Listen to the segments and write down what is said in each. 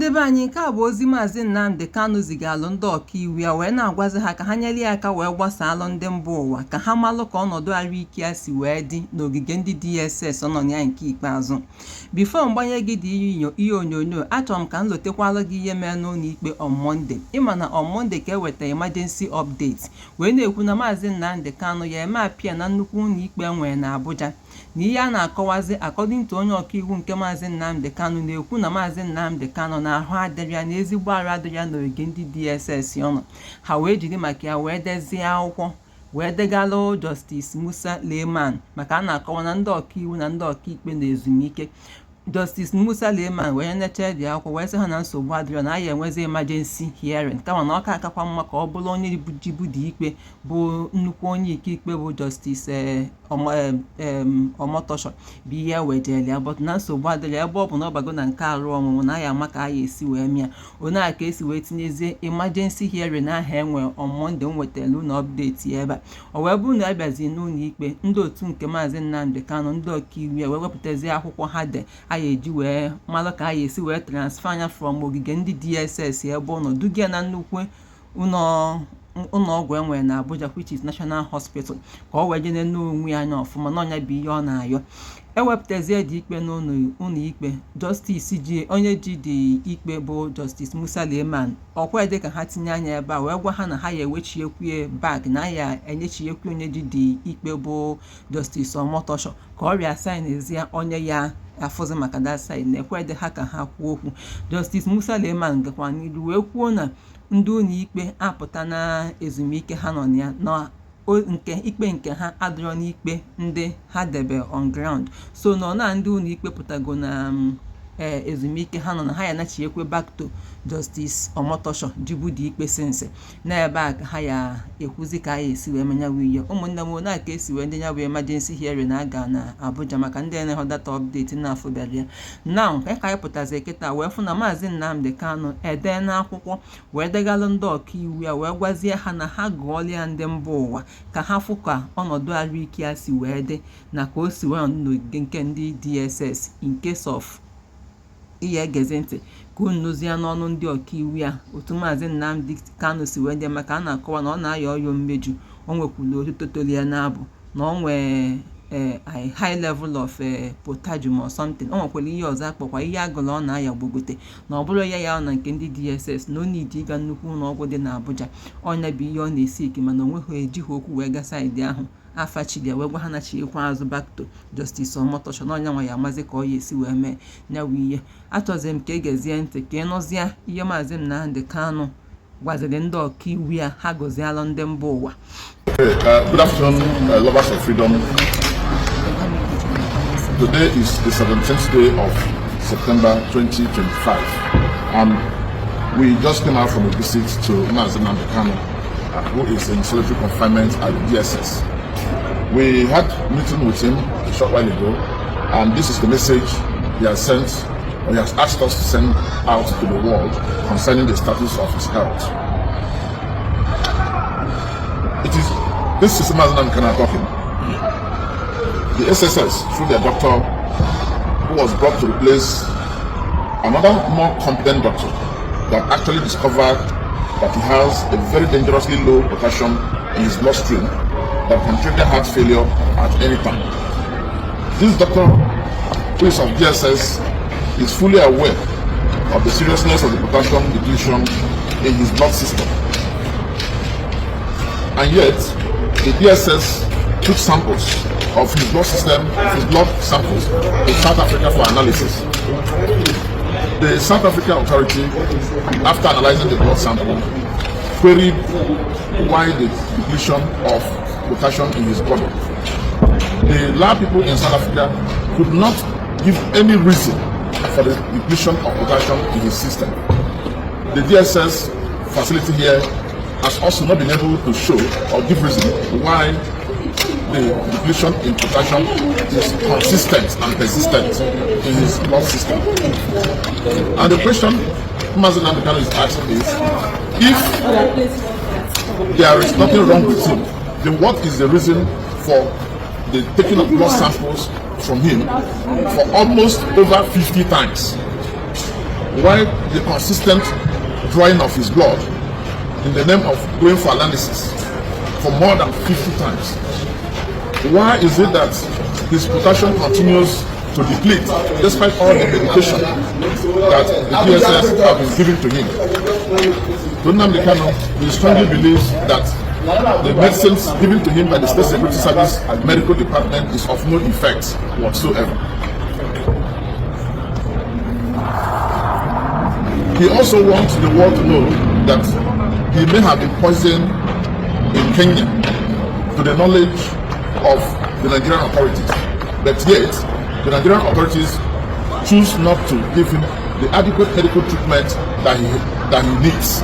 Ndị be anyị, nke a bụ ozi Mazi Nnamdi Kanu zigalụ ndị ọkaiwu ya wee na-agwazi ha ka ha nyere ya aka wee gbasalụ ndị mba ụwa ka ha malụ ka ọnọdụ ahụike ya si wee dị n'ogige ndị DSS nọ ya nke ikpeazụ. Bifo mgbanye gị dị ihe onyonyo, achọrọ m ka m lotekwalụ gị ihe mere n'ụlọ ikpe on Monday. Ịma na on Monday ka eweta emergency update wee na-ekwu na Mazi Nnamdi Kanu ya eme apịa na nnukwu ụlọ ikpe nwere na Abuja, na ihe a na-akọwazi according to onye ọkaiwu nke Mazi Nnamdi Kanu na-ekwu na Mazi Nnamdi Kanu na ahụ adịrị ya na ezigbo arụ adịrị ya n'ogige ndị DSS ọnụ. Ha wee jiri maka ya wee dezie akwụkwọ wee degalụ Justice Musa Leman, maka a na-akọwa na ndị ọkaiwu na ndị ọkaikpe na ezumike. Justice Musa Leman wee neche dị akwụkwọ wee sị ha na nsogbu adịrọ na ya enwezi emergency hearing, kama na ọ ka akakwa mma ka ọ bụrụ onye jibu dị ikpe bụ nnukwu onye ikpe bụ Justice Omotosho bụ ihe wejere ya, but na nsogbu adịrị ebe ọ bụ na ọ bago na nke arụ ọmụmụ na ya ama ka ya esi wee mịa onye a ka esi wee tinyezie emergency hearing aha enwe on Monday m wetara ụlọ update ebe a. O wee bụrụ na abịazi n'ụlọ ikpe, ndị otu nke Mazi Nnamdi Kanu ndị ọkaiwu ya wee wepụtazie akwụkwọ ha de aya eji wee malụ ka aya esi wee transfer anya from ogige ndị DSS ebe ọ nọ duga na nnukwu ụlọọgwụ enwere na Abuja, which is National Hospital, ka ọ wee jene n'onwe anya ọfụma n'ọnya bụ ihe ọ na-ayọ. Ewepụtazie dị ikpe n'ụlọ ikpe, Justice ji onye ji dị ikpe bụ Justice Musa Leman ọkwa dị ka ha tinye anya ebe a wee gwa ha na ha ya ewechiekwu bag na ya enyechiekwu onye ji dị ikpe bụ Justice Omotosho ka ọrịa saịnezie onye ya afụzi maka that side na-ekwedị ha ka ha kwuo okwu. Justice Musa Leman gakwa n'ilu wee kwuo na ndị ụlọ ikpe apụta na ezumike ha nọ ya na nke ikpe nke ha adịrọ n'ikpe ndị ha debe on ground, so nọ na ndị ụlọ ikpe pụtago na ezumike ha nọ na ha ya nachiekwe back to Justice Omotosho jibu dị ikpe sinsi n'ebe a ka ha ya ekwuzi ka ya esi wee menya wiye. Ụmụnne m na ka esi wee ndị ya bụ emergency hearing na-aga na Abuja maka ndị na-ehụ data update na-afụ bịara ya now ka anyị pụtazi kịta wee fụ na Mazi Nnamdi Kanu ede n'akwụkwọ wee degalụ ndị ọkaiwu ya wee gwazie ha na ha gụọla ya ndị mba ụwa ka ha fụ ka ọnọdụ ahụike ya si wee dị na ka o si wee n'ogige nke ndị DSS in case of ihe egezi ntị ka unu nụzie n'ọnụ ndị ọkaiwu ya otu Mazi Nnamdi Kanu si wee dị, maka a na-akọwa na ọ na-aya ọrịa mmeju, o nwekwuru otutotoli ya na-abụ na ọ nwee a high level of potassium or something. O nwekwara ihe ọzọ akpọkwa ihe agụrụ ọ na-aya gbogote na ọ bụrụ ya na nke ndị DSS na ọ na-iji ịga nnukwu ụlọọgwụ dị na Abuja. Ọnya bụ ihe ọ na-esi ike mana o nweghị ejighị okwu wee gaa saịdị ahụ afa chilia wee gwa ha na chiekwa azụ back to Justice Omotosho na ọnya nwa ya amazi ka ọ ya esi wee mee nyawu ihe. Achọzi m ka gezie ntị ka ị nụzie ihe Mazi Nnamdi Kanu gwaziri ndị ọkaiwu ya ha gọzialụ ndị mba ụwa. Good afternoon, lovers of freedom. Today is the 17th day of September 2025, and we just came out from a visit to Mazi Nnamdi Kanu, who is in solitary confinement at the DSS. We had a meeting with him a short while ago, and this is the message he has sent, or he has asked us to send out to the world concerning the status of his health. This is Mazi Nnamdi Kanu talking. The SSS, through their doctor, who was brought to replace another more competent doctor that actually discovered that he has a very dangerously low potassium in his bloodstream that can trigger heart failure at any time. This doctor, who is of DSS, is fully aware of the seriousness of the potassium depletion in his blood system. And yet, the DSS took samples of his blood system, his blood samples in South Africa for analysis. The South African authority, after analyzing the blood sample, queried why the depletion of potassium in his body. The lab people in South Africa could not give any reason for the depletion of potassium in his system. The DSS facility here has also not been able to show or give reason why the depletion in potassium is consistent and persistent in his blood system. And the question Mazi Nnamdi Kanu is asking is, if there is nothing wrong with him, then what is the reason for the taking of blood samples from him for almost over 50 times? Why the consistent drawing of his blood in the name of going for analysis for more than 50 times? Why is it that his potassium continues to deplete despite all the medication that the DSS have been giving to him? Nnamdi Kanu, he strongly believes that the medicines given to him by the State Security Service and Medical Department is of no effect whatsoever. He also wants the world to know that he may have been poisoned in Kenya to the knowledge of the Nigerian authorities, but yet the Nigerian authorities choose not to give him the adequate medical treatment that he needs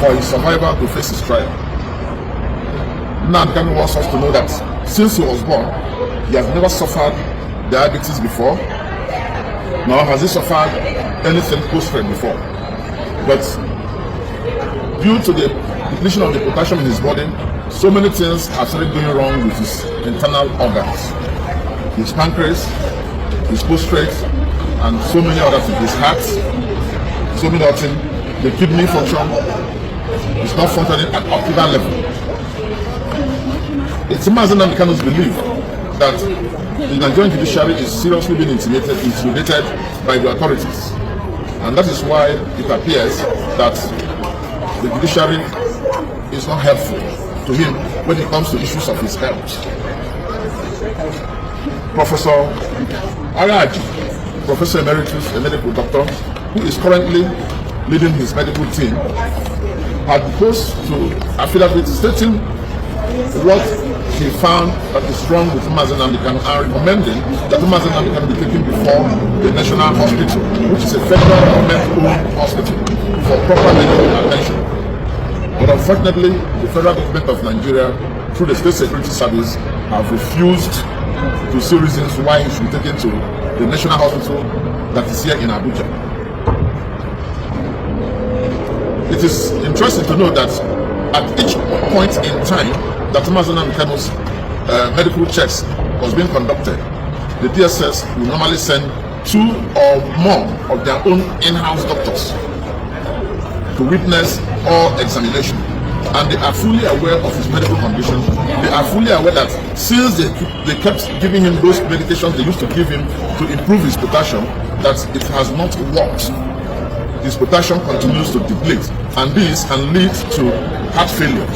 for his survival to face his trial. Nnamdi Kanu wants us to know that since he was born, he has never suffered diabetes before, nor has he suffered anything post-traumatic before. But due to the depletion of the potassium in his body, so many things have started going wrong with his internal organs. His pancreas, his prostate, and so many other things. His heart, so many other things. The kidney function is not functioning at optimal level. It's Mazi Nnamdi Kanu's belief that the Nigerian judiciary is seriously being intimidated by the authorities. And that is why it appears that the judiciary is not helpful to him when it comes to issues of his health. Professor Araji, Professor Emeritus, a medical doctor, who is currently leading his medical team, had posed to affidavit stating what he found that is wrong with Mazi Nnamdi Kanu and recommending that Mazi Nnamdi Kanu be taken before the National Hospital, which is a federal government-owned hospital, for proper medical attention. But unfortunately, the federal government of Nigeria, through the State Security Service, have refused to see reasons why he should be taken to the National Hospital that is here in Abuja. It is interesting to note that at each point in time that Mazi Nnamdi Kanu's medical checks was being conducted, the DSS will normally send 2 or more of their own in-house doctors to witness all examination. And they are fully aware of his medical condition. They are fully aware that since they kept giving him those medications they used to give him to improve his potassium, that it has not worked. His potassium continues to deplete, and this can lead to heart failure.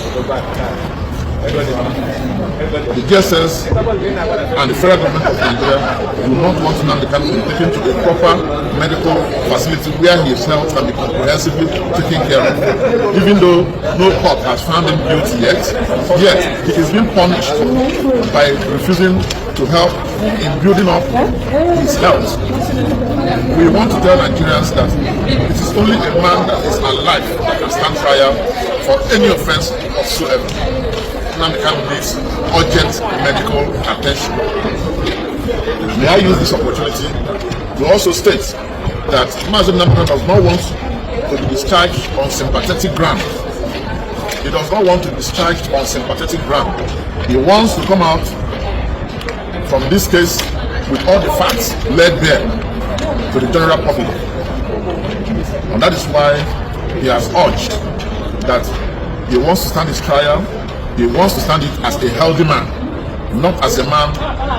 The DSS and the federal government of Nigeria do not want Nnamdi Kanu to be taken to a proper medical facility where his health can be comprehensively taken care of. Even though no court has found him guilty yet he is being punished by refusing to help in building up his health. We want to tell Nigerians that it is only a man that is alive that can stand trial for any offense whatsoever. Nnamdi Kanu needs urgent medical attention. May I use this opportunity to also state that Mazi Nnamdi Kanu does not want to be discharged on sympathetic ground. He does not want to be discharged on sympathetic ground. He wants to come out from this case with all the facts laid bare to the general public. And that is why he has urged that he wants to stand his trial. He wants to stand it as a healthy man, not as a man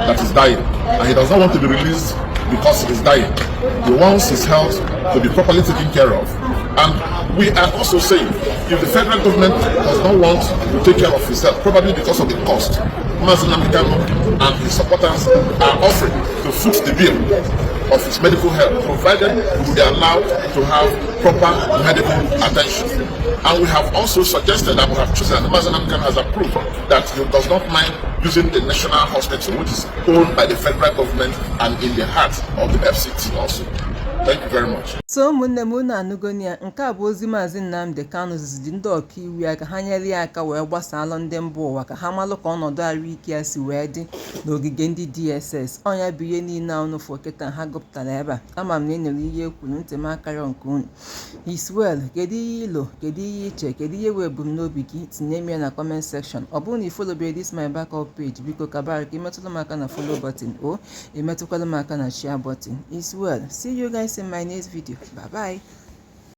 that is dying. And he does not want to be released because he is dying. He wants his health to be properly taken care of. And we are also saying, if the federal government does not want to take care of his health, probably because of the cost, Mazi Nnamdi Kanu and his supporters are offering to foot the bill of his medical health, provided we be allowed to have proper medical attention. And we have also suggested that we have chosen, and Mazi Nnamdi Kanu has approved, that he does not mind using the National Hospital, which is owned by the federal government and in the heart of the FCT also. Thank you very much. So ụmụnne m unu anụgoni ya, nke a bụ ozi Mazi Nnamdi Kanu zizidi ndị ọkaiwu ya ka ha nyere ya aka wee gbasalụ ndị mba ụwa ka ha malụ ka ọnọdụ ahụike ya si wee dị n'ogige ndị DSS. Ọnya bụ ihe niile a unu fụ kịta ha gụpụtara ebe a. Ama m na e nyere ihe ekwuru ntị m akarịọ nke unu. Iswel, kedu ihe ilo, kedu ihe iche, kedu ihe wee ebumnobi gị? Tinye m ya na comment section. Ọ bụrụ na ị follow this my backup page, biko kabara ka imetụla m aka na follow button o imetụkwala m aka na share button. Iswel, see you guys in my next video. Bye bye.